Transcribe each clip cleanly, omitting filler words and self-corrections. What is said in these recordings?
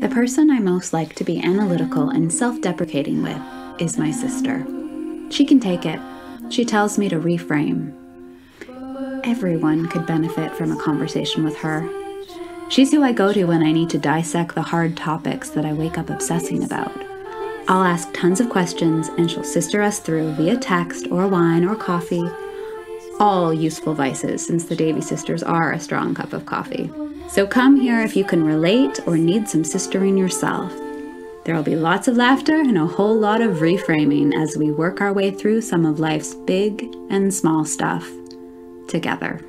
The person I most like to be analytical and self-deprecating with is my sister. She can take it. She tells me to reframe. Everyone could benefit from a conversation with her. She's who I go to when I need to dissect the hard topics that I wake up obsessing about. I'll ask tons of questions and she'll sister us through via text or wine or coffee. All useful vices, since the Davy sisters are a strong cup of coffee. So come here if you can relate or need some sistering yourself. There'll be lots of laughter and a whole lot of reframing as we work our way through some of life's big and small stuff together.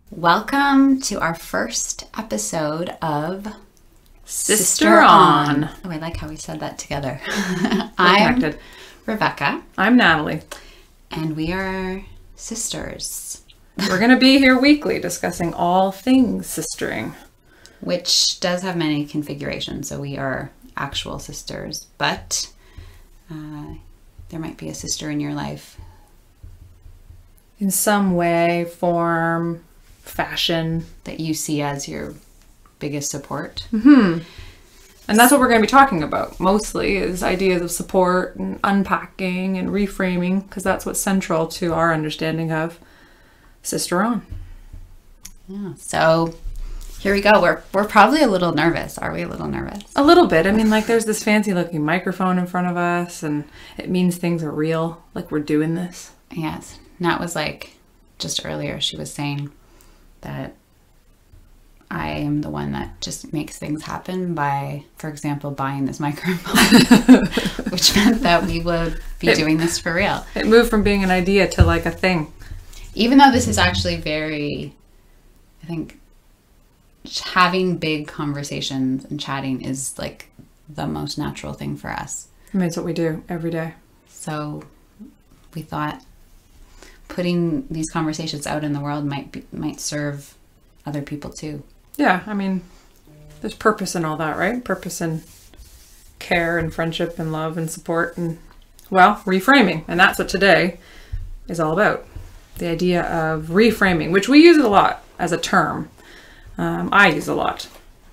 Welcome to our first episode of Sister On. Oh, I like how we said that together. I'm Rebecca. I'm Natalie. And we are sisters. We're going to be here weekly discussing all things sistering. Which does have many configurations, so we are actual sisters. But there might be a sister in your life. In some way, form, fashion. That you see as your biggest support. Mm-hmm. And that's what we're going to be talking about mostly, is ideas of support and unpacking and reframing, because that's what's central to our understanding of Sister On. Yeah, so here we go. We're probably a little nervous. Are we a little nervous? A little bit. I mean, like, there's this fancy looking microphone in front of us, and it means things are real, like we're doing this. Yes. Nat was like, just earlier, she was saying that I am the one that just makes things happen by, for example, buying this microphone, which meant that we would be doing this for real. It moved from being an idea to like a thing. Even though this is actually very, I think, having big conversations and chatting is like the most natural thing for us. I mean, it's what we do every day. So we thought putting these conversations out in the world might serve other people too. Yeah, I mean, there's purpose in all that, right? Purpose in care and friendship and love and support and, well, reframing. And that's what today is all about. The idea of reframing, which we use a lot as a term. I use a lot.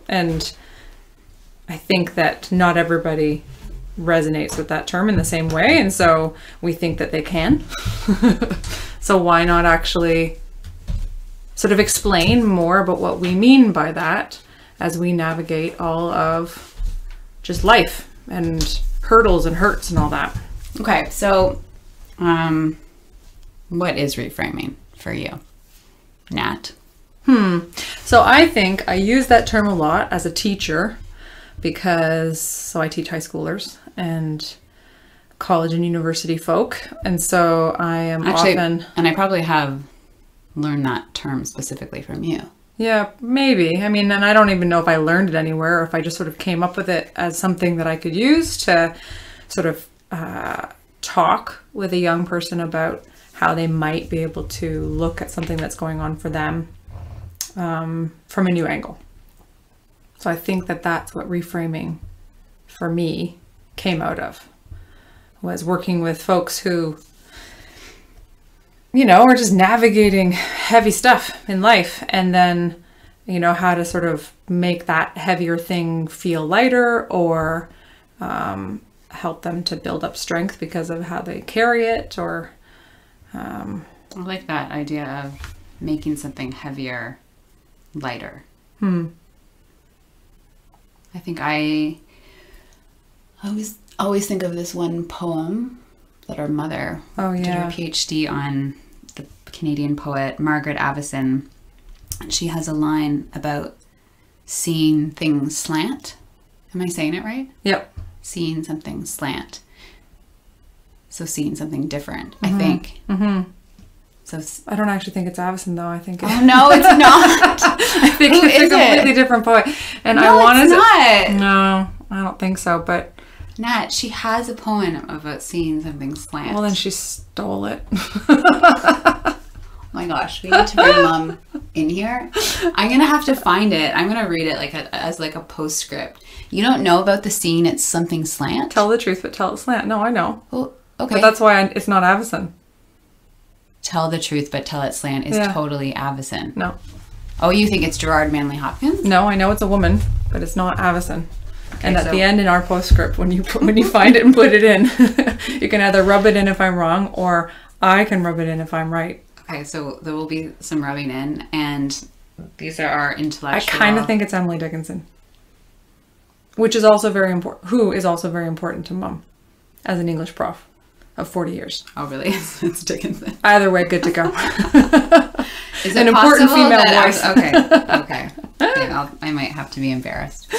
And I think that not everybody resonates with that term in the same way. And so we think that they can. So why not actually sort of explain more about what we mean by that as we navigate all of just life and hurdles and hurts and all that. Okay, so what is reframing for you, Nat? So I think I use that term a lot as a teacher because I teach high schoolers and college and university folk. And so I am often... And I probably have learned that term specifically from you. Yeah, maybe. I mean, and I don't even know if I learned it anywhere or if I just sort of came up with it as something that I could use to sort of talk with a young person about how they might be able to look at something that's going on for them from a new angle. So I think that that's what reframing for me came out of, was working with folks who, you know, are just navigating heavy stuff in life, and then, you know, how to sort of make that heavier thing feel lighter or help them to build up strength because of how they carry it, or... I like that idea of making something heavier, lighter. I think I always think of this one poem that our mother did her PhD on, the Canadian poet Margaret Avison. And she has a line about seeing things slant. Am I saying it right? Yep. Seeing something slant. So seeing something different, I think. So I don't actually think it's Avison, though. I think oh no, it's not. I think it's a completely different poet. And no, I wanted it's not. No, I don't think so. But Nat, she has a poem about seeing something slant. well, then she stole it. Oh my gosh, we need to bring Mom in here. I'm gonna have to find it. I'm gonna read it as a postscript. You don't know about the scene? It's something slant. Tell the truth, but tell it slant. No, I know. Well, okay. But that's why it's not Avison. Tell the truth, but tell it slant is totally Avison. No. Oh, you think it's Gerard Manley Hopkins? No, I know it's a woman, but it's not Avison. Okay, and at the end in our postscript, when you find it and put it in, you can either rub it in if I'm wrong, or I can rub it in if I'm right. Okay, so there will be some rubbing in, and these are our intellectual... I kind of think it's Emily Dickinson, which is also very important. Who is also very important to Mum, as an English prof of 40 years. Oh, really? It's Dickinson. Either way, good to go. Is an it important possible female that voice? Okay. Yeah, I might have to be embarrassed.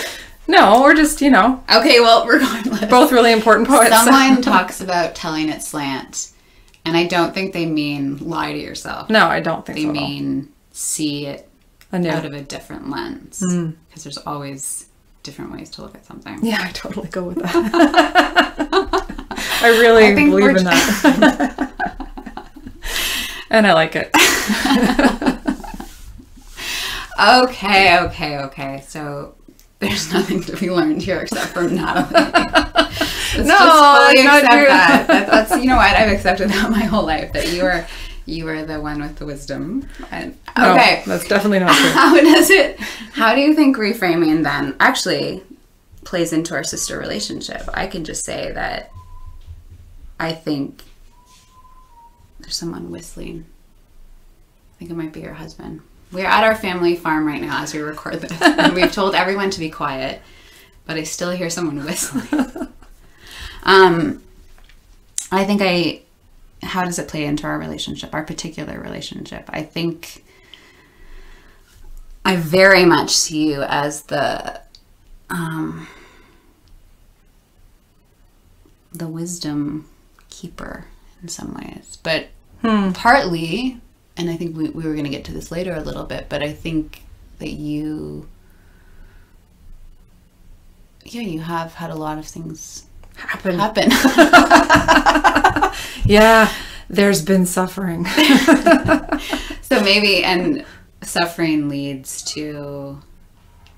No, we're just, you know. Okay, well, regardless. Both really important poets. Someone talks about telling it slant, and I don't think they mean lie to yourself. No, I don't think they so. They mean see it out of a different lens. Because there's always different ways to look at something. Yeah, I totally go with that. I really believe in that. And I like it. Okay. So there's nothing to be learned here except from Natalie. Let's no, just fully not accept true. that. That's you know what, I've accepted that my whole life, that you are the one with the wisdom. And, okay, no, that's definitely not true. How do you think reframing then actually plays into our sister relationship? I can just say that I think there's someone whistling. I think it might be your husband. We're at our family farm right now as we record this, and we've told everyone to be quiet, but I still hear someone whistling. I think how does it play into our relationship, our particular relationship? I think I very much see you as the wisdom keeper in some ways, but partly, and I think we were going to get to this later a little bit, but I think that you have had a lot of things happen. Yeah, there's been suffering. So maybe, and suffering leads to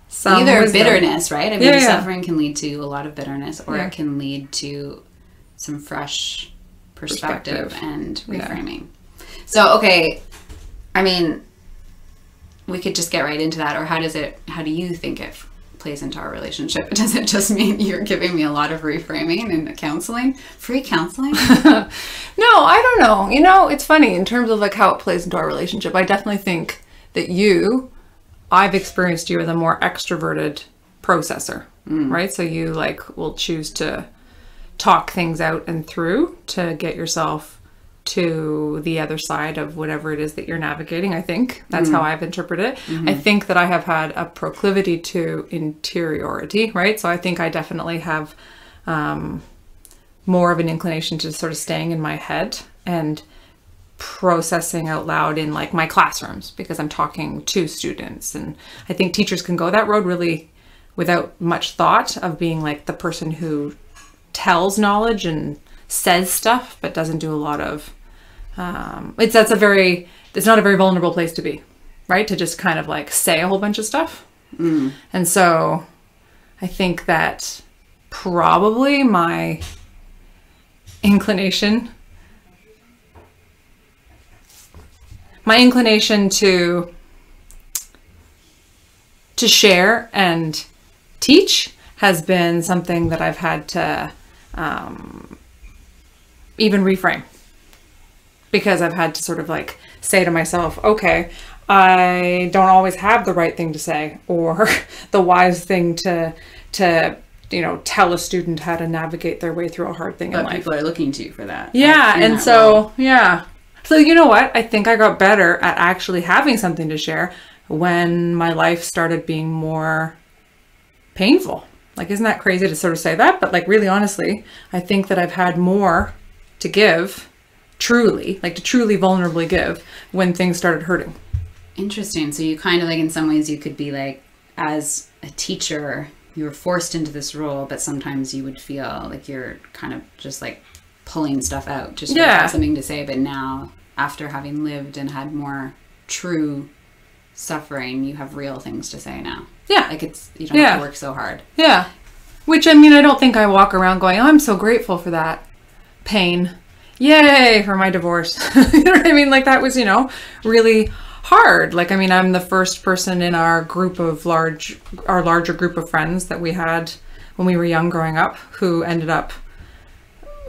some either wisdom. Bitterness, right? I mean, suffering can lead to a lot of bitterness, or it can lead to some fresh perspective. And reframing. So, okay, I mean, we could just get right into that, or how do you think it plays into our relationship? Does it just mean you're giving me a lot of reframing and counseling? Free counseling? No, I don't know. You know, it's funny in terms of like how it plays into our relationship. I definitely think that I've experienced you as a more extroverted processor, right? So you like will choose to talk things out and through to get yourself to the other side of whatever it is that you're navigating. I think that's how I've interpreted it. I think that I have had a proclivity to interiority, right? So I think I definitely have more of an inclination to sort of staying in my head and processing out loud in like my classrooms, because I'm talking to students. And I think teachers can go that road really without much thought of being like the person who tells knowledge and says stuff, but doesn't do a lot of, it's not a very vulnerable place to be, right? To just kind of like say a whole bunch of stuff. And so I think that probably my inclination to share and teach has been something that I've had to even reframe, because I've had to sort of like say to myself, okay, I don't always have the right thing to say or the wise thing to tell a student how to navigate their way through a hard thing in life. But people are looking to you for that. Yeah, and so, So you know what? I think I got better at actually having something to share when my life started being more painful. Like, isn't that crazy to sort of say that? But like, really honestly, I think that I've had more to give, truly, like to truly vulnerably give when things started hurting. Interesting. So you kind of like, in some ways you could be like, as a teacher, you were forced into this role, but sometimes you would feel like you're kind of just like pulling stuff out just to have something to say. But now, after having lived and had more true suffering, you have real things to say now. Yeah. Like you don't have to work so hard. Yeah. Which, I mean, I don't think I walk around going, oh, I'm so grateful for that pain. Yay for my divorce. You know what I mean? Like that was, really hard. Like, I mean, I'm the first person in our larger group of friends that we had when we were young growing up who ended up,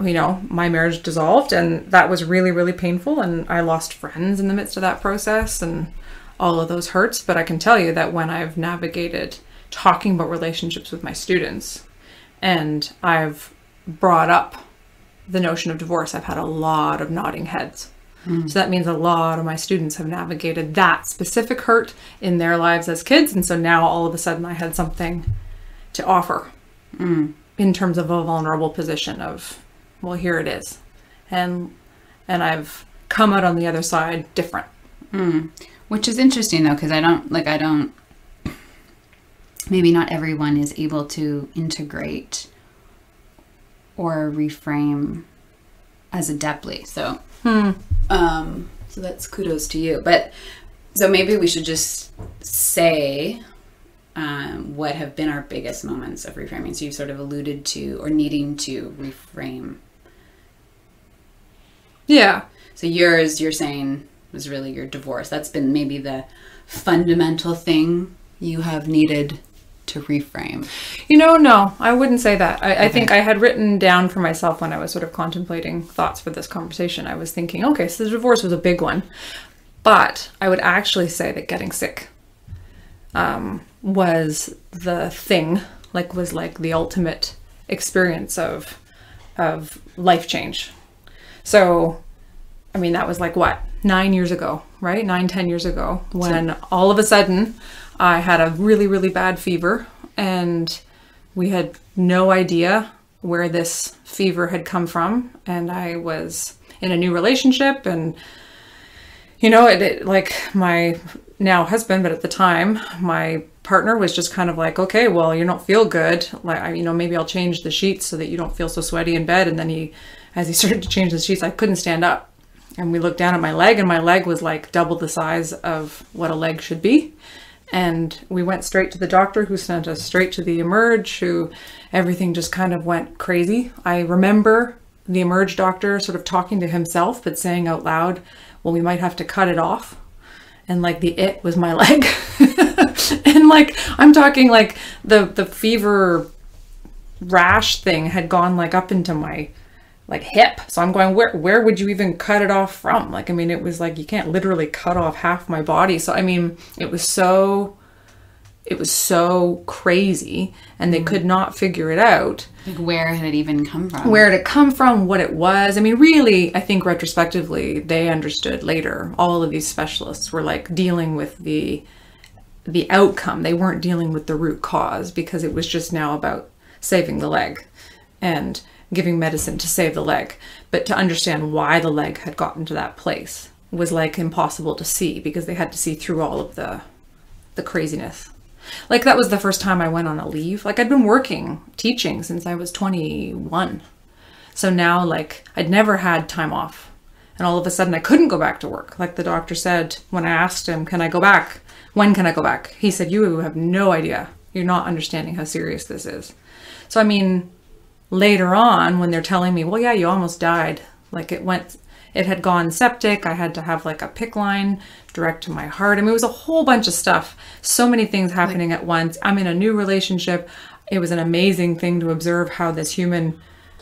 you know, my marriage dissolved, and that was really, really painful. And I lost friends in the midst of that process and all of those hurts. But I can tell you that when I've navigated talking about relationships with my students and I've brought up the notion of divorce, I've had a lot of nodding heads. So that means a lot of my students have navigated that specific hurt in their lives as kids. And so now all of a sudden I had something to offer in terms of a vulnerable position of, well, here it is. And I've come out on the other side different. Which is interesting though, because maybe not everyone is able to integrate or reframe as adeptly. So so that's kudos to you. But so maybe we should just say what have been our biggest moments of reframing. So you've sort of alluded to or needing to reframe. Yeah. So yours, you're saying, was really your divorce. That's been maybe the fundamental thing you have needed to reframe. You know, no, I wouldn't say that. I think I had written down for myself when I was sort of contemplating thoughts for this conversation. I was thinking, okay, so the divorce was a big one. But I would actually say that getting sick was the thing, was the ultimate experience of life change. So, I mean, that was 9 years ago, right? 10 years ago, when all of a sudden I had a really, really bad fever, and we had no idea where this fever had come from. And I was in a new relationship, and, you know, my now husband, but at the time, my partner was just kind of okay, well, you don't feel good. Maybe I'll change the sheets so that you don't feel so sweaty in bed. And then as he started to change the sheets, I couldn't stand up. And we looked down at my leg, and my leg was double the size of what a leg should be. And we went straight to the doctor, who sent us straight to the Emerge, everything just kind of went crazy. I remember the Emerge doctor sort of talking to himself, but saying out loud, well, we might have to cut it off. And the it was my leg. And I'm talking the fever rash thing had gone up into my hip. So I'm going, where would you even cut it off from? It was you can't literally cut off half my body. So, it was so crazy, and they could not figure it out. Where had it even come from? Where did it come from? What it was? Really, I think retrospectively, they understood later. All of these specialists were dealing with the outcome. They weren't dealing with the root cause, because it was just now about saving the leg and giving medicine to save the leg. But to understand why the leg had gotten to that place was impossible to see, because they had to see through all of the craziness. That was the first time I went on a leave. I'd been teaching since I was 21. So now I'd never had time off. And all of a sudden I couldn't go back to work. The doctor said, when I asked him, can I go back? When can I go back? He said, you have no idea. You're not understanding how serious this is. So, later on, when they're telling me, well, yeah, you almost died. It had gone septic. I had to have a PICC line direct to my heart. It was a whole bunch of stuff. So many things happening at once. I'm in a new relationship. It was an amazing thing to observe how this human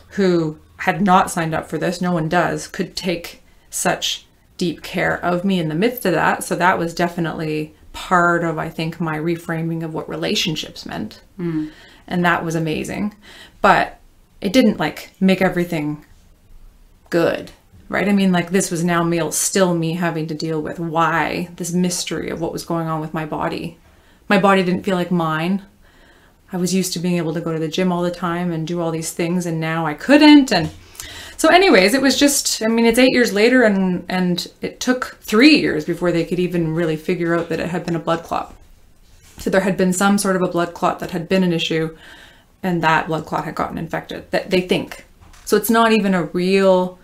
who had not signed up for this, no one does, could take such deep care of me in the midst of that. So that was definitely part of, I think, my reframing of what relationships meant. And that was amazing. But it didn't make everything good, right? This was now still me having to deal with why, this mystery of what was going on with my body. My body didn't feel like mine. I was used to being able to go to the gym all the time and do all these things, and now I couldn't. And so anyways, it was just, it's 8 years later, and it took 3 years before they could even really figure out that it had been a blood clot. So there had been some sort of a blood clot that had been an issue, and that blood clot had gotten infected, that they think. So it's not even a real,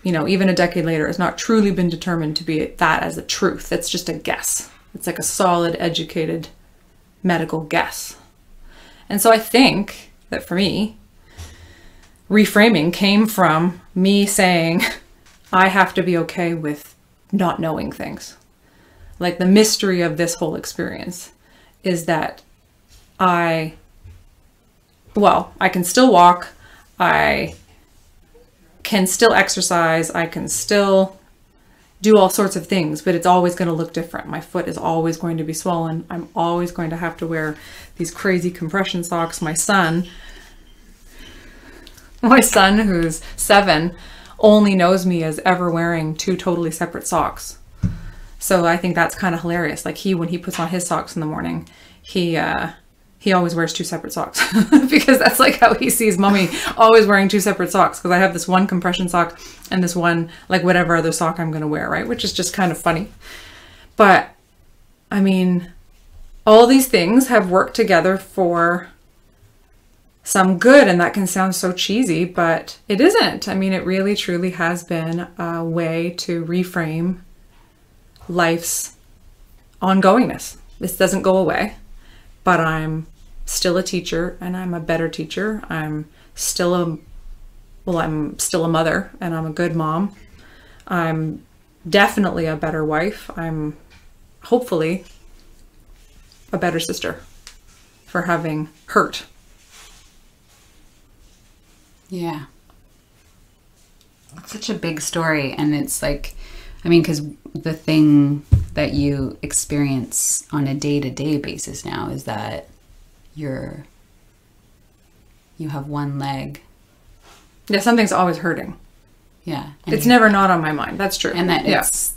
even a decade later, it's not truly been determined to be that as a truth. It's just a guess. It's a solid, educated medical guess. And so I think that for me, reframing came from me saying, I have to be okay with not knowing things. like the mystery of this whole experience is that I can still walk, I can still exercise, I can still do all sorts of things, but it's always going to look different. My foot is always going to be swollen. I'm always going to have to wear these crazy compression socks. My son, who's 7, only knows me as ever wearing 2 totally separate socks. So I think that's kind of hilarious. Like when he puts on his socks in the morning, he always wears 2 separate socks because that's like how he sees mommy always wearing 2 separate socks. Because I have this one compression sock and this one, like whatever other sock I'm going to wear, right? Which is just kind of funny. But I mean, all these things have worked together for some good, and that can sound so cheesy, but it isn't. I mean, it really truly has been a way to reframe life's ongoingness. This doesn't go away, but I'm still a teacher, and I'm a better teacher. I'm still a mother, and I'm a good mom. I'm definitely a better wife. I'm hopefully a better sister for having hurt. Yeah. It's such a big story. And it's like, I mean, because the thing that you experience on a day-to-day basis now is that you have one leg. Yeah, something's always hurting. Yeah. It's never not on my mind. That's true. And that it's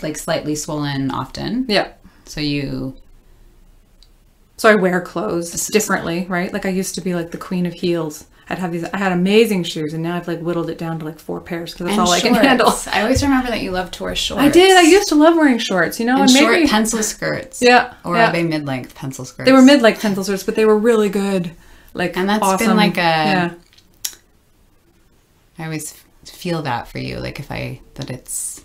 like slightly swollen often. Yeah. So I wear clothes differently, right? Like I used to be like the queen of heels. I had amazing shoes, and now I've like whittled it down to like 4 pairs because that's all I can handle. I always remember that you loved to wear shorts. I did. I used to love wearing shorts, you know, and short pencil skirts. Yeah. Or are they mid-length pencil skirts? They were mid-length pencil skirts, but they were really good. Like, and that's awesome. Been like I always feel that for you, like it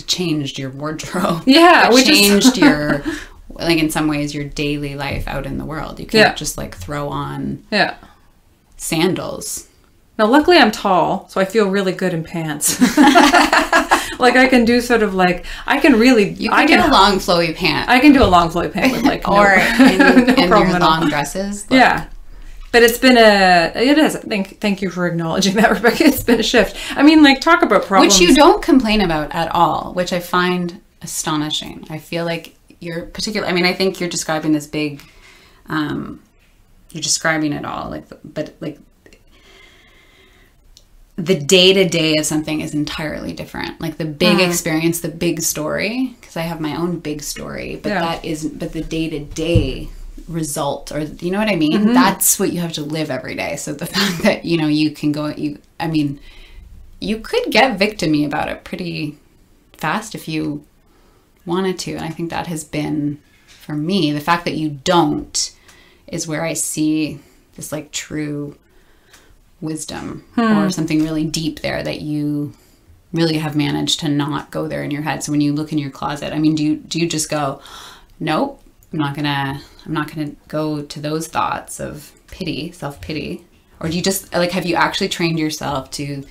changed your wardrobe. Yeah, it changed your, like in some ways, your daily life out in the world. You can't just like throw on sandals. Now, luckily I'm tall, so I feel really good in pants. Like I can do sort of like, I can really... You can do a long flowy pant. I can do a long flowy pant with like or no in problem your long dresses. Like, yeah. But it's been it is. Thank you for acknowledging that, Rebecca. It's been a shift. I mean, like, talk about problems. Which you don't complain about at all, which I find astonishing. I feel like you're particular. I mean, I think you're describing this big, you're describing it all, but the day-to-day of something is entirely different. Like the big experience, the big story, because I have my own big story, but but the day-to-day result, or you know what I mean? Mm-hmm. That's what you have to live every day. So the fact that, you know, you can go, I mean, you could get victim-y about it pretty fast if you wanted to. And I think that has been, for me, the fact that you don't is where I see this like true wisdom or something really deep there that you really have managed to not go there in your head. So when you look in your closet, I mean, do you just go, nope, I'm not gonna go to those thoughts of pity, self-pity? Or do you just like, have you actually trained yourself to?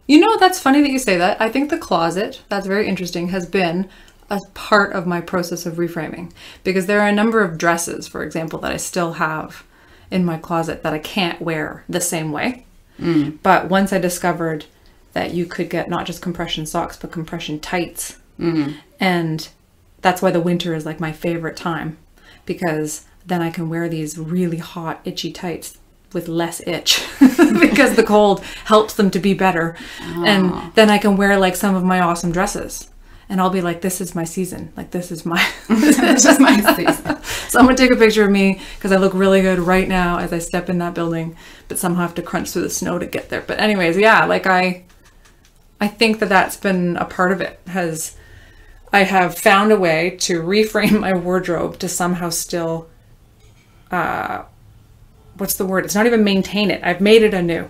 You know, that's funny that you say that. I think the closet, that's very interesting, has been a part of my process of reframing, because there are a number of dresses, for example, that I still have in my closet that I can't wear the same way. But once I discovered that you could get not just compression socks, but compression tights. And that's why the winter is like my favorite time, because then I can wear these really hot, itchy tights with less itch because the cold helps them to be better. And then I can wear like some of my awesome dresses. And I'll be like, this is my season. Like, this is my season. Someone take a picture of me because I look really good right now as I step in that building, but somehow have to crunch through the snow to get there. But anyways, yeah, like I think that that's been a part of it. I have found a way to reframe my wardrobe to somehow still, what's the word? It's not even maintain it. I've made it anew.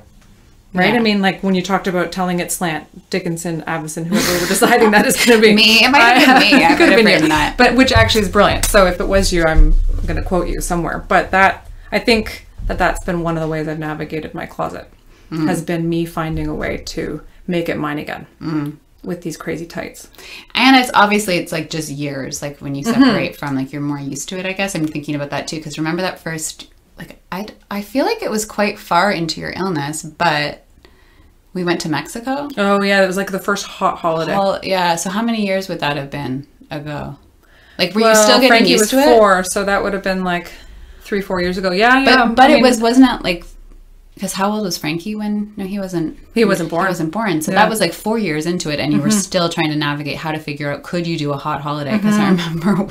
Right? Yeah. I mean, like when you talked about telling it slant, Dickinson, Avison, whoever we were deciding that is going to be. Me? It might have been me. I could have written that. But which actually is brilliant. So if it was you, I'm going to quote you somewhere. But I think that's been one of the ways I've navigated my closet, has been me finding a way to make it mine again. with these crazy tights. And it's obviously, it's like just years, like when you separate from, like, you're more used to it, I guess. I'm thinking about that too, because remember that first, like, I feel like it was quite far into your illness, but we went to Mexico. Oh yeah, it was like the first hot holiday. Yeah, so how many years would that have been ago? Like, were you still getting Frankie used to it? 4, so that would have been like 3-4 years ago. Yeah. But wasn't it like, because how old was Frankie when? No, he wasn't. He wasn't born. He wasn't born. So that was like 4 years into it, and you were still trying to navigate how to figure out, could you do a hot holiday? Because I remember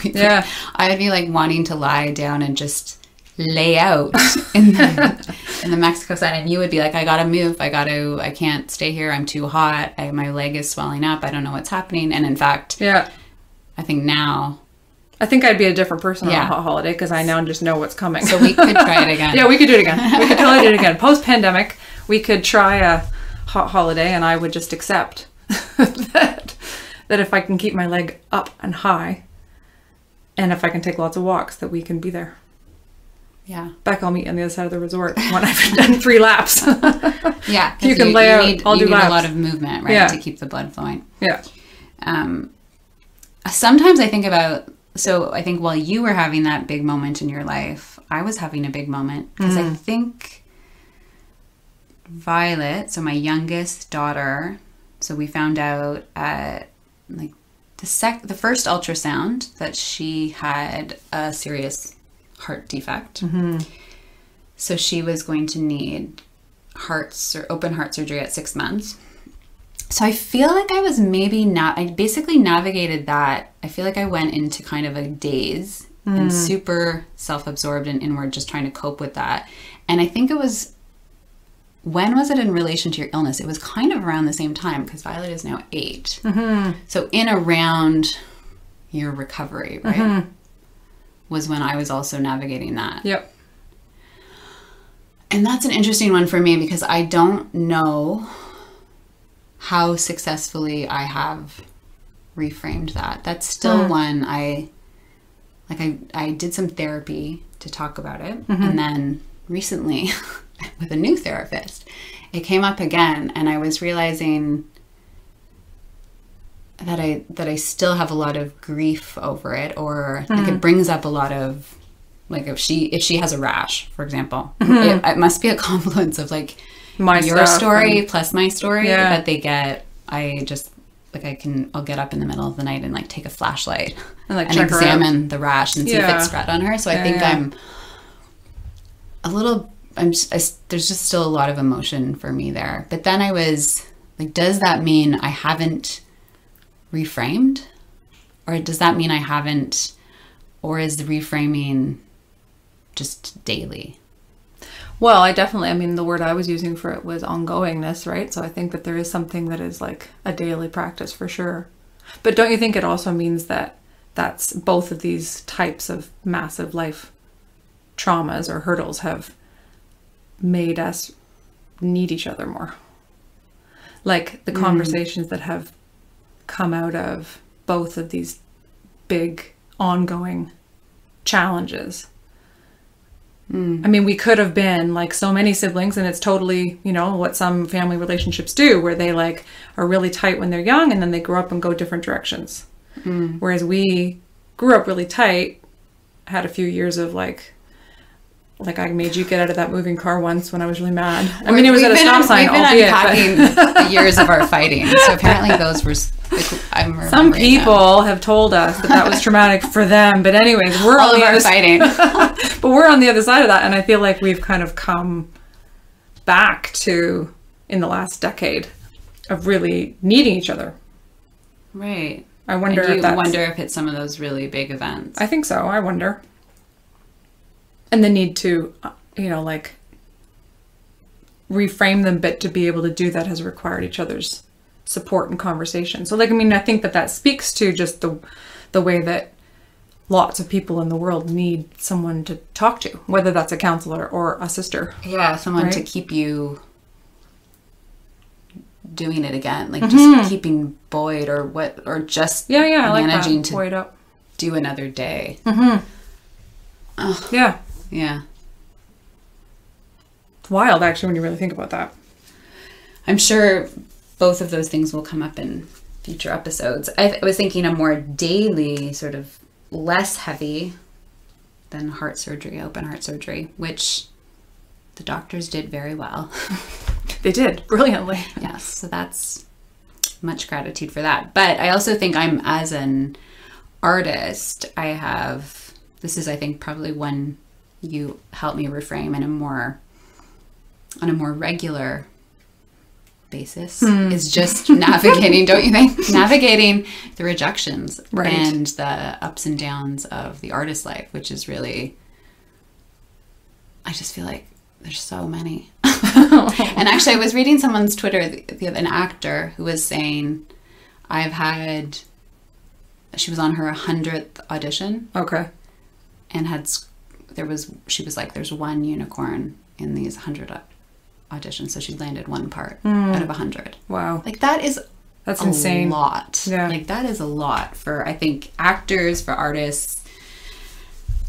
I'd be like wanting to lie down and just lay out in the Mexico side, and you would be like, I gotta move. I can't stay here. I'm too hot. My leg is swelling up. I don't know what's happening. And in fact, I think now, I think I'd be a different person on a hot holiday, because I now just know what's coming. So we could try it again. Yeah, we could do it again. We could totally do it again. Post-pandemic, we could try a hot holiday, and I would just accept that if I can keep my leg up and high, and if I can take lots of walks, that we can be there. Yeah. Bec, I'll meet you on the other side of the resort when I've done 3 laps. Yeah. You can lay out, I'll do laps. You need a lot of movement, right, Yeah. to keep the blood flowing. Yeah. Sometimes I think about, so I think while you were having that big moment in your life, I was having a big moment, because I think Violet, so my youngest daughter, so we found out at like the first ultrasound that she had a serious heart defect. So she was going to need open heart surgery at 6 months. So I feel like I was I basically navigated that. I feel like I went into kind of a daze and super self-absorbed and inward, just trying to cope with that. And I think it was, when was it in relation to your illness? It was kind of around the same time, because Violet is now 8. So in around your recovery, right? Was when I was also navigating that. Yep. And that's an interesting one for me, because I don't know how successfully I have reframed that. That's still one I did some therapy to talk about it. And then recently with a new therapist, it came up again, and I was realizing that I still have a lot of grief over it, or like it brings up a lot of, like, if she has a rash, for example, it must be a confluence of like your story plus my story that they get. I just like, I'll get up in the middle of the night and like take a flashlight and like and examine the rash and see if it's spread on her. So I think I'm a little, there's just still a lot of emotion for me there. But then I was like, does that mean I haven't reframed? Or does that mean I haven't, or is the reframing just daily? Well, I mean, the word I was using for it was ongoingness, right? So I think that there is something that is like a daily practice for sure. But don't you think it also means that that's both of these types of massive life traumas or hurdles have made us need each other more? Like the conversations that have come out of both of these big ongoing challenges. I mean, we could have been like so many siblings, and it's totally, you know, what some family relationships do, where they like are really tight when they're young, and then they grow up and go different directions. Whereas we grew up really tight, had a few years of like I made you get out of that moving car once when I was really mad. I mean, it was at a stop sign, albeit. We've been unpacking the years of our fighting. So apparently those were... Some people have told us that was traumatic for them. But anyways, we're all of our fighting. But we're on the other side of that. And I feel like we've kind of come back to, in the last decade, of really needing each other. Right. I wonder if it's some of those really big events. I think so. I wonder. And the need to, you know, like reframe them, but to be able to do that has required each other's support and conversation. So like, I mean, I think that speaks to just the way that lots of people in the world need someone to talk to, whether that's a counselor or a sister. Yeah, someone to keep you doing it again, like just keeping buoyed or just managing like buoyed up. Do another day. Oh. Yeah. Yeah. It's wild, actually, when you really think about that. I'm sure both of those things will come up in future episodes. I was thinking a more daily, sort of less heavy than heart surgery, open heart surgery, which the doctors did very well. They did brilliantly. Yes, so that's much gratitude for that. But I also think I'm, as an artist, this is, I think, probably when you help me reframe on a more regular basis, is just navigating, don't you think? Navigating the rejections and the ups and downs of the artist life, which is really, I just feel like there's so many. And actually, I was reading someone's Twitter, an actor who was saying, she was on her 100th audition. Okay. And she was like, there's one unicorn in these 100 auditions. So she landed one part out of 100. Wow. Like that's insane. Lot. Yeah. Like that is a lot for, I think, actors, for artists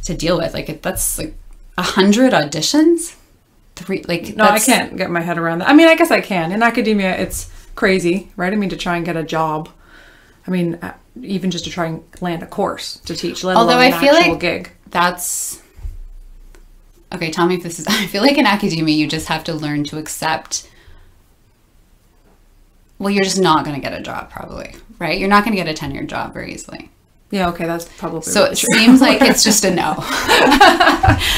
to deal with. Like that's like 100 auditions. I can't get my head around that. I mean, I guess I can. In academia, it's crazy, right? I mean, to try and get a job. I mean, even just to try and land a course to teach, let alone an actual gig. That's... Okay, tell me if this is... I feel like in academia, you just have to learn to accept... Well, you're just not going to get a job, probably, right? You're not going to get a tenured job very easily. Yeah, okay, that's probably so it true. Seems like it's just a no.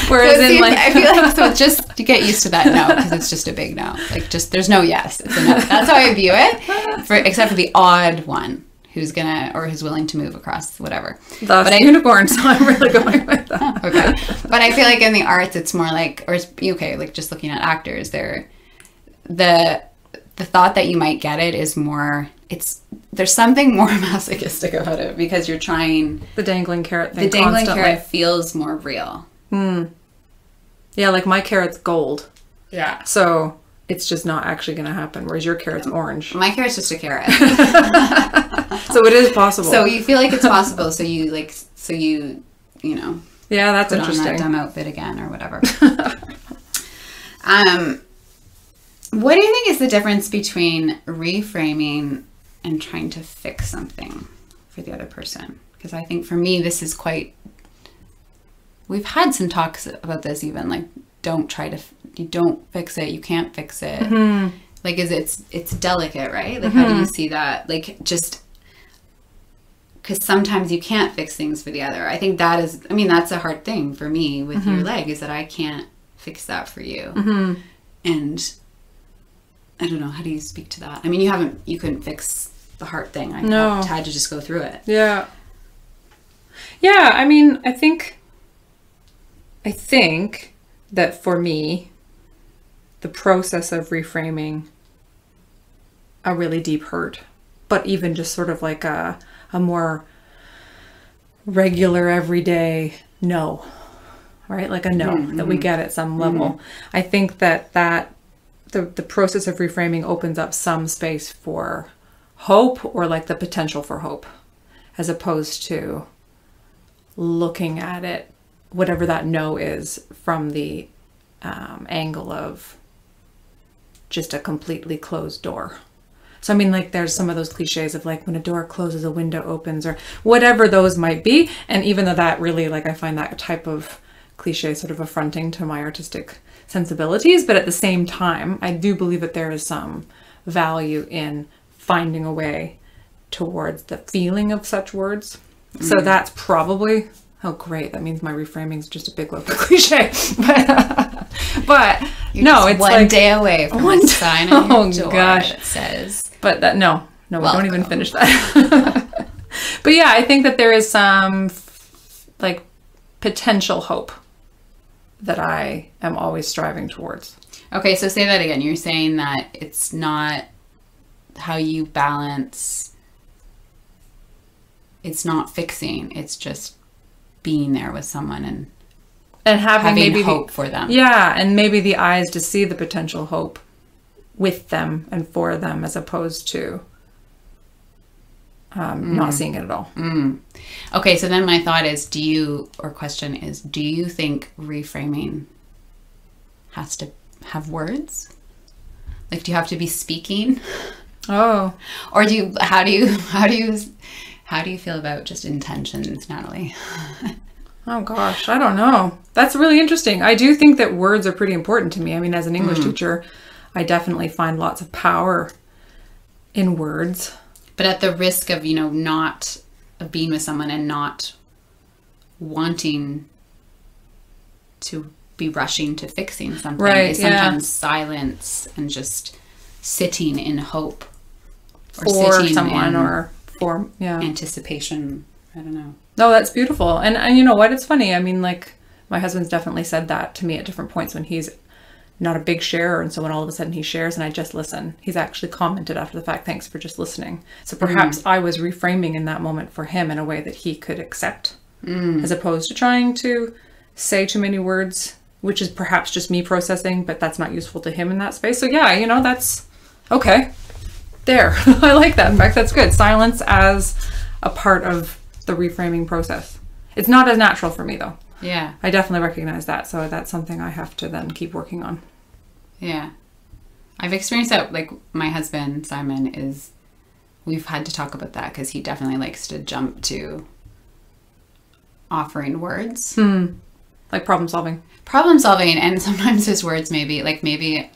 Whereas I feel like, so just to get used to that no, because it's just a big no. Like, just, there's no yes, it's a no. That's how I view it, except for the odd one who's willing to move across whatever. The unicorn, so I'm really going with that. Okay. But I feel like in the arts, it's more like, like just looking at actors, the thought that you might get it is more, there's something more masochistic about it, because you're trying... The dangling carrot thing. The dangling carrot feels more real. Yeah, like my carrot's gold. Yeah. So it's just not actually going to happen, whereas your carrot's orange. My carrot's just a carrot. So it is possible. So you feel like it's possible, so you Yeah, that's put interesting. on that dumb outfit again or whatever. What do you think is the difference between reframing and trying to fix something for the other person? Because I think for me, this is we've had some talks about this even, like, you don't fix it, you can't fix it. Mm-hmm. Like, it's delicate, right? Like, how do you see that? Like, just, because sometimes you can't fix things for the other. I think that's a hard thing for me with your leg, is that I can't fix that for you. Mm-hmm. And I don't know, how do you speak to that? I mean, you couldn't fix the heart thing. I had to just go through it. Yeah. Yeah, I mean, I think that for me, the process of reframing a really deep hurt, but even just sort of like a more regular, everyday no, right? Like a no that we get at some level. I think that the process of reframing opens up some space for hope, or like the potential for hope, as opposed to looking at it, whatever that no is, from the angle of just a completely closed door. So I mean, like, there's some of those cliches of like, when a door closes, a window opens, or whatever those might be. And even though that really, like, I find that type of cliche sort of affronting to my artistic sensibilities, but at the same time, I do believe that there is some value in finding a way towards the feeling of such words. So that's probably, oh great, that means my reframing is just a big load of cliche. But no, it's one like day away from one sign on your door that says. But that no, we don't even finish that. But yeah, I think that there is some like potential hope that I am always striving towards. Okay, so say that again. You're saying that it's not how you balance, it's not fixing, it's just being there with someone and having maybe hope for them. Yeah, and maybe the eyes to see the potential hope with them and for them, as opposed to not seeing it at all. Okay, so then my thought is, do you think reframing has to have words? Like, do you have to be speaking? Oh. Or how do you feel about just intentions, Natalie? Oh gosh, I don't know. That's really interesting. I do think that words are pretty important to me. I mean, as an English teacher, I definitely find lots of power in words. But at the risk of, not of being with someone and not wanting to be rushing to fixing something, right, is sometimes silence and just sitting in hope or sitting someone or for anticipation. I don't know. No, that's beautiful. And you know what? It's funny. I mean, like, my husband's definitely said that to me at different points when he's not a big sharer. And so when all of a sudden he shares and I just listen, he's actually commented after the fact, thanks for just listening. So perhaps I was reframing in that moment for him in a way that he could accept, as opposed to trying to say too many words, which is perhaps just me processing, but that's not useful to him in that space. So yeah, that's okay. There. I like that. In fact, that's good. Silence as a part of the reframing process. It's not as natural for me though. Yeah. I definitely recognize that. So that's something I have to then keep working on. Yeah. I've experienced that, like, my husband, Simon, we've had to talk about that because he definitely likes to jump to offering words. Like problem solving. And sometimes his words maybe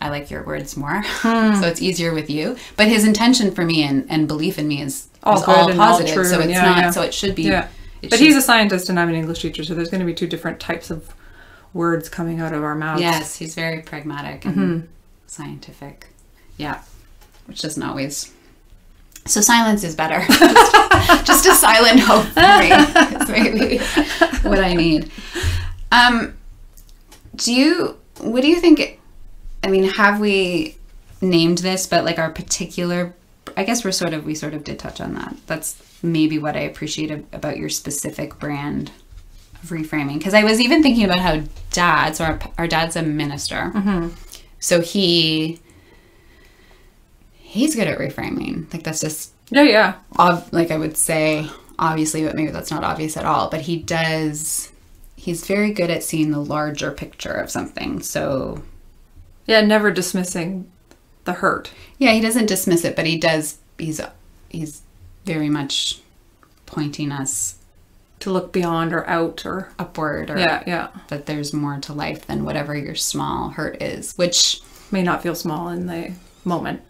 I like your words more. So it's easier with you. But his intention for me and belief in me is all positive. All true. So it's not, so it should be. Yeah. But he's a scientist and I'm an English teacher, so there's going to be two different types of words coming out of our mouths. Yes, he's very pragmatic and scientific. Yeah, which doesn't always. So silence is better. just a silent hope for me is maybe what I need. What do you think? I mean, have we named this? But like our particular, I guess we sort of did touch on that. That's maybe what I appreciate about your specific brand of reframing. Because I was even thinking about how our dad's a minister. So he's good at reframing. Like that's just, yeah. Like I would say, obviously, but maybe that's not obvious at all. But he's very good at seeing the larger picture of something. So yeah, never dismissing the hurt. Yeah, he doesn't dismiss it, but he does. He's very much pointing us to look beyond or out or upward, or that there's more to life than whatever your small hurt is, which may not feel small in the moment.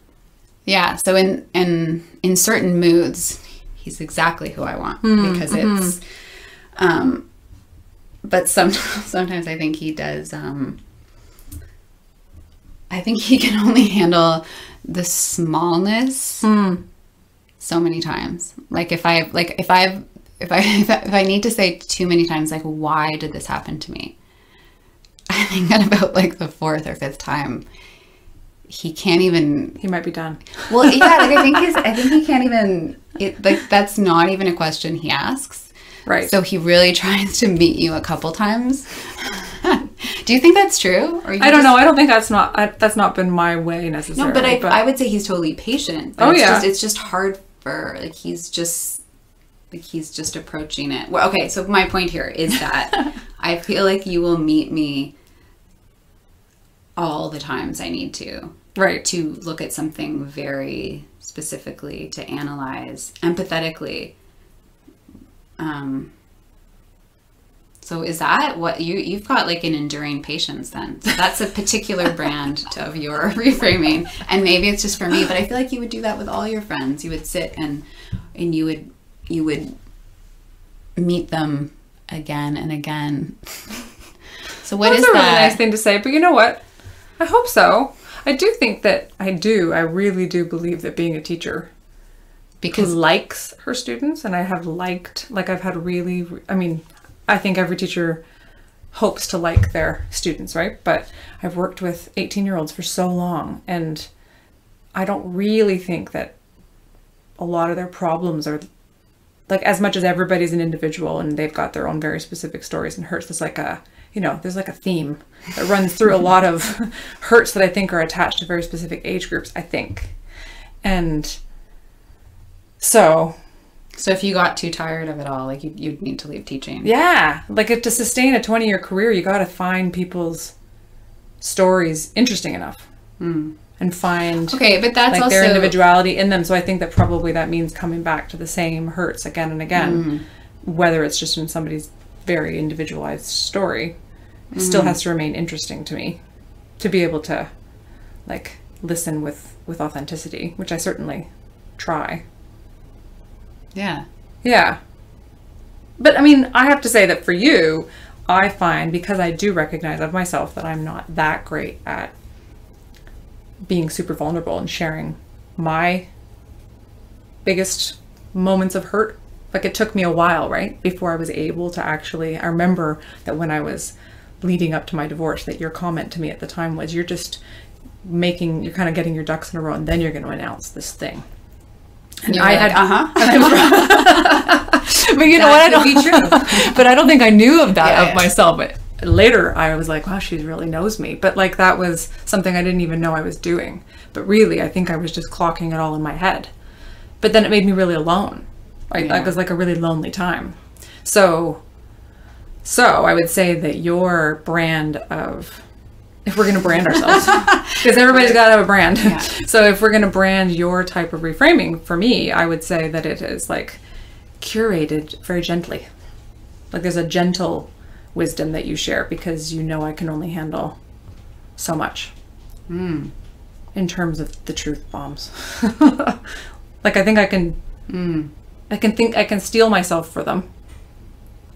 Yeah. So in certain moods, he's exactly who I want because it's. But sometimes I think he does. I think he can only handle the smallness so many times. Like if I need to say too many times, like, why did this happen to me? I think at about like the fourth or fifth time, he can't even. He might be done. Well, yeah. Like I think he can't even. That's not even a question he asks. Right. So he really tries to meet you a couple times. Do you think that's true? Or I don't know. I don't think that's not been my way necessarily. No, but I would say he's totally patient. But it's just hard for he's just approaching it. Well, okay. So my point here is that I feel like you will meet me all the times I need to. Right. To look at something very specifically, to analyze empathetically. So is that what you've got, like an enduring patience then? So that's a particular brand of your reframing, and maybe it's just for me, but I feel like you would do that with all your friends. You would sit and you would meet them again and again. So what is that? That's a really nice thing to say, but you know what? I hope so. I do think that I really do believe that being a teacher because likes her students, and I have liked, like I've had really, I mean, I think every teacher hopes to like their students, right? But I've worked with 18-year-olds for so long, and I don't really think that a lot of their problems are, like, as much as everybody's an individual and they've got their own very specific stories and hurts, there's like a, there's like a theme that runs through a lot of hurts that I think are attached to very specific age groups, I think. And so if you got too tired of it all, like you'd need to leave teaching. Yeah. Like to sustain a 20-year career, you got to find people's stories interesting enough and and find Okay, but that's like also their individuality in them. So I think that probably that means coming back to the same hurts again and again, whether it's just in somebody's very individualized story. It still has to remain interesting to me to be able to like listen with authenticity, which I certainly try. Yeah. Yeah. But I mean, I have to say that for you, I find, because I do recognize of myself that I'm not that great at being super vulnerable and sharing my biggest moments of hurt. Like it took me a while, right? Before I was able to actually, I remember that when I was leading up to my divorce, that your comment to me at the time was, you're kind of getting your ducks in a row and then you're going to announce this thing. And I had, but you know what? I don't be true. But I don't think I knew of that of myself. But later I was like, wow, she really knows me. But like that was something I didn't even know I was doing. But really, I think I was just clocking it all in my head. But then it made me really alone. Like it was like a really lonely time. So I would say that your brand of, if we're going to brand ourselves, because everybody's got to have a brand. Yeah. So if we're going to brand your type of reframing, for me, I would say that it is like curated very gently. Like there's a gentle wisdom that you share because you know I can only handle so much in terms of the truth bombs. Like I think I can steel myself for them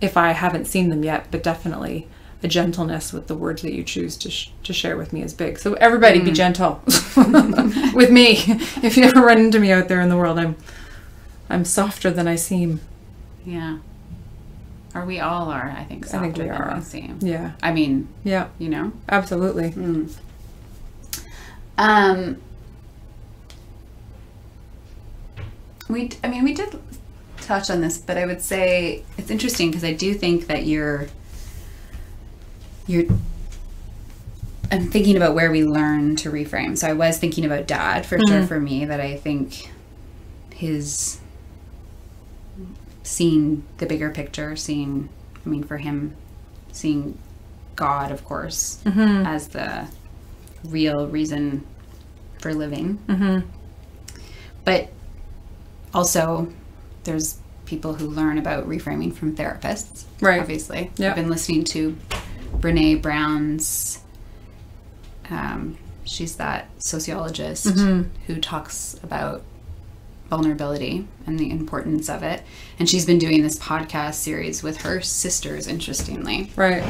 if I haven't seen them yet, but definitely a gentleness with the words that you choose to share with me is big. So everybody be gentle with me. If you ever run into me out there in the world, I'm softer than I seem. Yeah. Or we all are, I think, softer than we seem. Yeah. I mean, yeah. You know? Absolutely. We did touch on this, but I would say it's interesting because I do think that I'm thinking about where we learn to reframe. So I was thinking about Dad for sure for me, that I think his seeing the bigger picture, for him, seeing God, of course, as the real reason for living. But also there's people who learn about reframing from therapists, right? Obviously. I've been listening to Brene Brown's, she's that sociologist who talks about vulnerability and the importance of it. And she's been doing this podcast series with her sisters, interestingly. Right.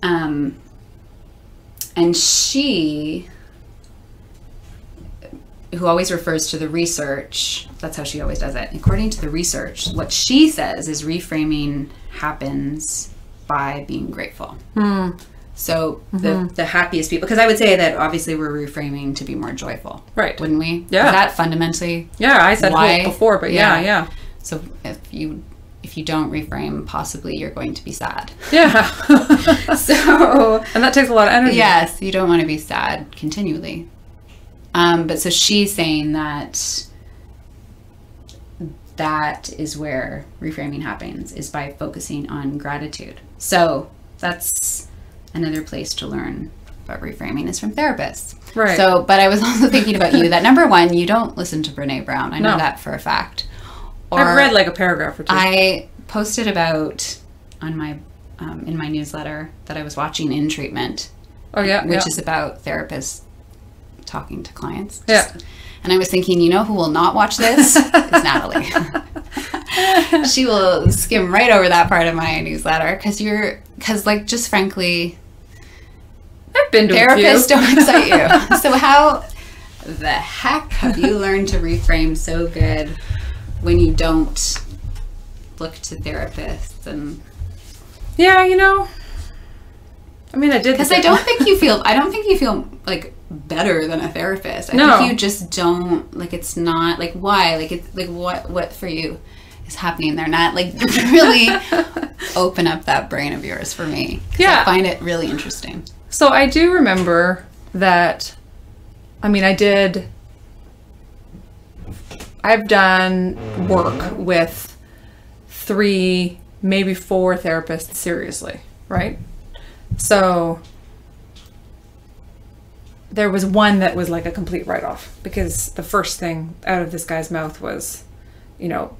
And she, who always refers to the research, that's how she always does it. According to the research, what she says is reframing happens by being grateful. So the happiest people, because I would say that obviously we're reframing to be more joyful, right? Wouldn't we? Yeah. Is that fundamentally? Yeah, I said hope before, but yeah. So if you don't reframe, possibly you're going to be sad. Yeah. So and that takes a lot of energy. Yes, you don't want to be sad continually. But so she's saying that is where reframing happens, is by focusing on gratitude. So that's another place to learn about reframing is from therapists. Right. So, but I was also thinking about you, that number one, you don't listen to Brene Brown. I know that for a fact. Or I've read like a paragraph or two. I posted about on my in my newsletter that I was watching In Treatment. Oh yeah. Which is about therapists talking to clients. Yeah. And I was thinking, you know who will not watch this? Is Natalie. She will skim right over that part of my newsletter because like, just frankly, I've been to therapists don't excite you. So how the heck have you learned to reframe so good when you don't look to therapists? And yeah, I mean, I did, because I don't think you feel like better than a therapist. I think you just don't, like, it's not like, why, like, it's like what for you is happening there, not like really open up that brain of yours for me. I find it really interesting. So I do remember that, I've done work with 3, maybe 4 therapists, seriously, right? So there was one that was like a complete write-off, because the first thing out of this guy's mouth was,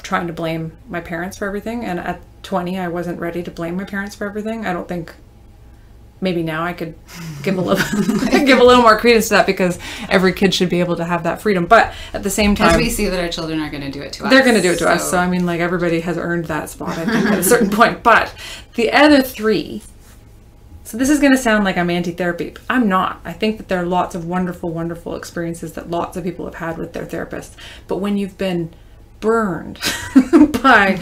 trying to blame my parents for everything. And at 20, I wasn't ready to blame my parents for everything. I don't think, maybe now I could give a little more credence to that, because every kid should be able to have that freedom. But at the same time, as we see that our children are going to do it to us. They're going to do it to us. So, I mean, like, everybody has earned that spot, I think, at a certain point. But the other three, so this is going to sound like I'm anti-therapy. I'm not. I think that there are lots of wonderful, wonderful experiences that lots of people have had with their therapist. But when you've been burned by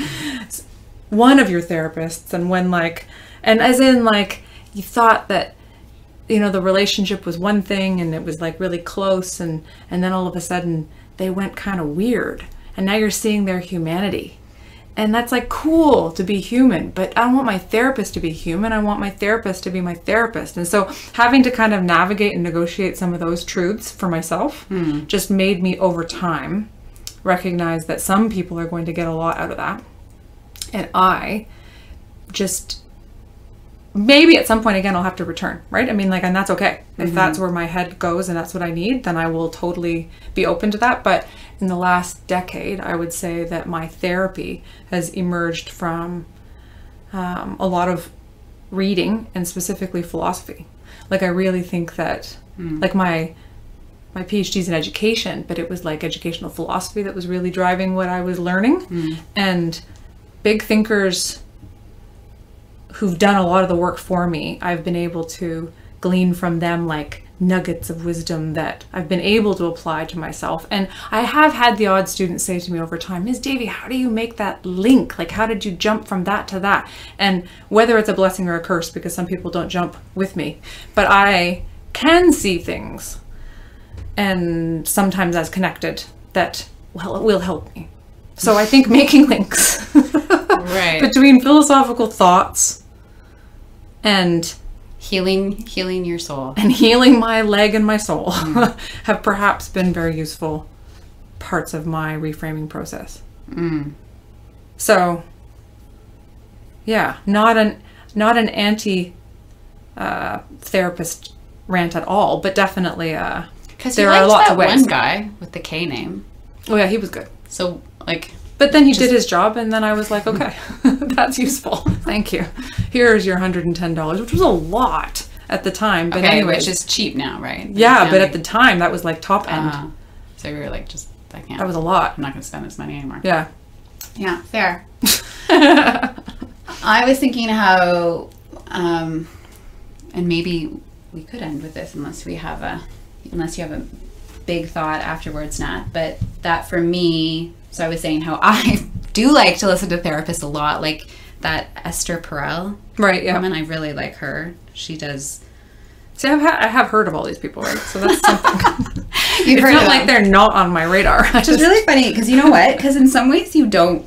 one of your therapists, and when, like, and as in, like, you thought that, the relationship was one thing and it was like really close, and then all of a sudden they went kind of weird, and now you're seeing their humanity. And that's like cool to be human, but I don't want my therapist to be human. I want my therapist to be my therapist. And so having to kind of navigate and negotiate some of those truths for myself just made me, over time, recognize that some people are going to get a lot out of that. And I just, maybe at some point again, I'll have to return, right? I mean, like, and that's okay. If that's where my head goes and that's what I need, then I will totally be open to that. But in the last decade, I would say that my therapy has emerged from a lot of reading, and specifically philosophy. Like, I really think that, like, my PhD's in education, but it was like educational philosophy that was really driving what I was learning. And big thinkers who've done a lot of the work for me, I've been able to glean from them, like, nuggets of wisdom that I've been able to apply to myself. And I have had the odd student say to me over time, Ms. Davy, how do you make that link? Like, how did you jump from that to that? And whether it's a blessing or a curse, because some people don't jump with me, but I can see things, and sometimes as connected, that, well, it will help me. So I think making links between philosophical thoughts and healing your soul and healing my leg and my soul have perhaps been very useful parts of my reframing process. So yeah, not an anti therapist rant at all, but definitely there are lots of ways. One guy with the K name. Oh yeah, he was good. So, like, but then he did his job, and then I was like, okay, that's useful. Thank you. Here's your $110, which was a lot at the time. But okay, which is cheap now, right? Yeah, but at the time, that was like top end. So we were like, I can't. That was a lot. I'm not going to spend this money anymore. Yeah. Yeah, fair. I was thinking how, and maybe we could end with this unless you have a big thought afterwards, Nat. But that for me, so I was saying how I do like to listen to therapists a lot, like that Esther Perel woman. I really like her. She does. See, I have heard of all these people, right? So that's something. You've heard of them. Like, they're not on my radar. Which is really funny, because you know what? Because in some ways you don't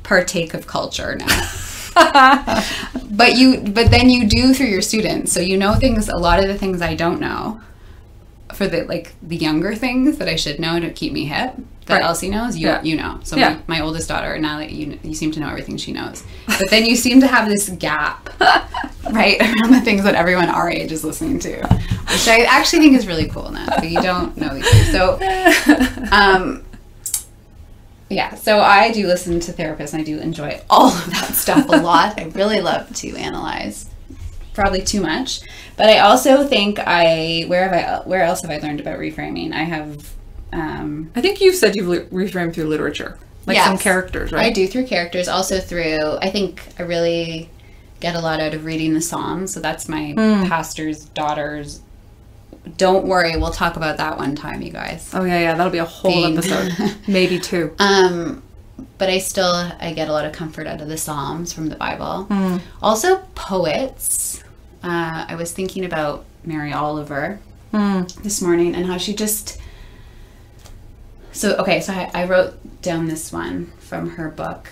partake of culture now. but then you do through your students. So you know things, a lot of the things I don't know, for the younger things that I should know to keep me hip, that Elsie knows, you know. So my oldest daughter, now that you seem to know everything she knows. But then you seem to have this gap, right, around the things that everyone our age is listening to, which I actually think is really cool now, but you don't know these things. So, yeah, so I do listen to therapists, and I do enjoy all of that stuff a lot. I really love to analyze, probably too much. But I also think where else have I learned about reframing? I have... I think you've said you've reframed through literature. Like some characters, right? I do through characters. Also through... I think I really get a lot out of reading the Psalms. So that's my pastor's daughter's... Don't worry, we'll talk about that one time, you guys. Oh, yeah. That'll be a whole episode. Maybe two. But I get a lot of comfort out of the Psalms from the Bible. Also, poets. I was thinking about Mary Oliver this morning, and how she just... So I wrote down this one from her book,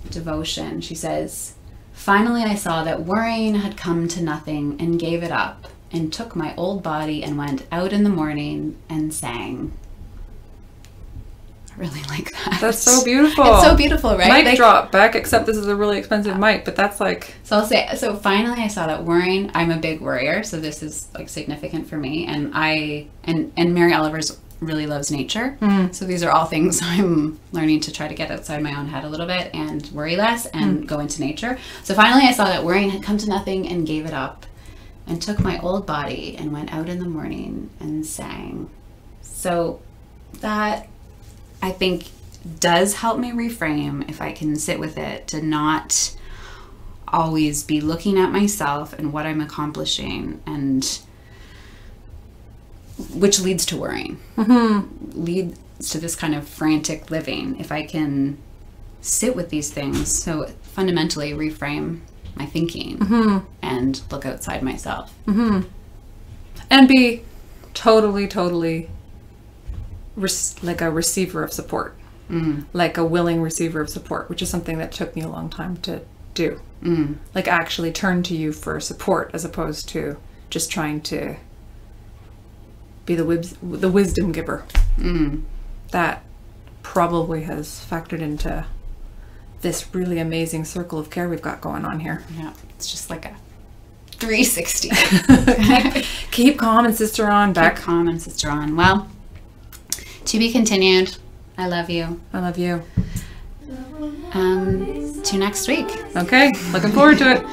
Devotion. She says, "Finally I saw that worrying had come to nothing, and gave it up, and took my old body and went out in the morning and sang." I really like that. That's so beautiful. It's so beautiful, right? Mic drop, Bec, except this is a really expensive mic, but that's like... So I'll say, so finally I saw that worrying, I'm a big worrier, so this is like significant for me. And and Mary Oliver's really loves nature. So these are all things I'm learning to try to get outside my own head a little bit and worry less and go into nature. So finally I saw that worrying had come to nothing and gave it up and took my old body and went out in the morning and sang. So that, I think, does help me reframe if I can sit with it, to not always be looking at myself and what I'm accomplishing, and which leads to worrying, leads to this kind of frantic living. If I can sit with these things, so fundamentally reframe my thinking and look outside myself. And be totally like a receiver of support, like a willing receiver of support, which is something that took me a long time to do. Like actually turn to you for support as opposed to just trying to be the wisdom giver. That probably has factored into this really amazing circle of care we've got going on here. Yeah, it's just like a 360. Keep calm and sister on, Bec. Keep calm and sister on. Well, to be continued. I love you. I love you. To next week. Okay, looking forward to it.